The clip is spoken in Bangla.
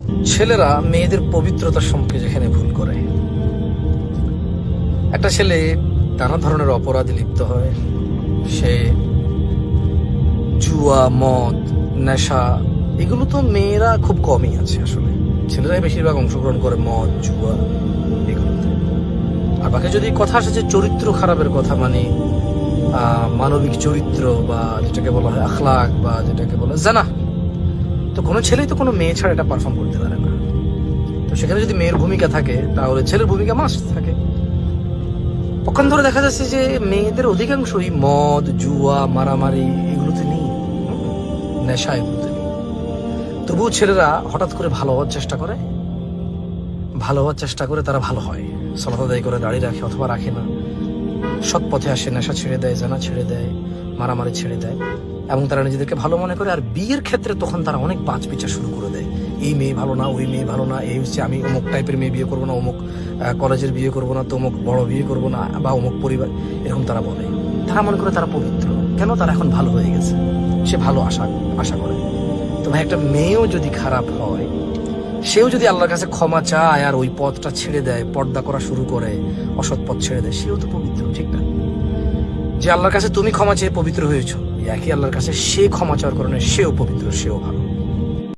ছেলেরা মেয়েদের পবিত্রতা সম্পর্কে যেখানে ভুল করে, একটা ছেলে নানা ধরনের অপরাধে লিপ্ত হয়, সে জুয়া, মদ, নেশা, এগুলো তো মেয়েরা খুব কমই আছে। আসলে ছেলেরাই বেশিরভাগ অংশগ্রহণ করে মদ, জুয়া এগুলোতে। আর বাকি যদি কথা আসে যে চরিত্র খারাপের কথা, মানে মানবিক চরিত্র বা যেটাকে বলা হয় আখলাক বা যেটাকে বলা হয় জানা, তো কোনো ছেলেই তো কোনো মেয়ে ছাড়া এটা পারফর্ম করতে পারে না। তো সেখানে যদি মেয়ের ভূমিকা থাকে তাহলে ছেলের ভূমিকা মাস্ট থাকে। তখন ধরে দেখা যাচ্ছে যে মেয়েদের অধিকাংশই মদ, জুয়া, মারামারি এগুলোতে নেই, নেশা এগুলোতে নেই। তবুও ছেলেরা হঠাৎ করে ভালো হওয়ার চেষ্টা করে, তারা ভালো হয়, সালাত আদায় করে, দাড়ি রাখে অথবা রাখে না, সৎ পথে আসে, নেশা ছেড়ে দেয়, জানা ছেড়ে দেয়, মারামারি ছেড়ে দেয়, এবং তারা নিজেদেরকে ভালো মনে করে। আর বিয়ের ক্ষেত্রে তখন তারা অনেক বাছ বিচার শুরু করে দেয়, এই মেয়ে ভালো না, ওই মেয়ে ভালো না, এই হচ্ছে আমি অমুক টাইপের মেয়ে বিয়ে করবো না, অমুক কলেজের বিয়ে করবো না, তো অমুক বড় বিয়ে করবো না, বা অমুক পরিবার, এরকম তারা বলে। তারা মনে করে তারা পবিত্র, কেন? তারা এখন ভালো হয়ে গেছে, সে ভালো আশা করে। তো ভাই, একটা মেয়েও যদি খারাপ হয়, সেও যদি আল্লাহর কাছে ক্ষমা চায় আর ওই পথটা ছেড়ে দেয়, পর্দা করা শুরু করে, অসৎ পথ ছেড়ে দেয়, সেও তো পবিত্র, ঠিক না? যে আল্লাহর কাছে তুমি ক্ষমা চেয়ে পবিত্র হয়েছো, একই আল্লাহর কাছে সে ক্ষমা চাওয়ার কারণে সেও পবিত্র, সেও ভালো।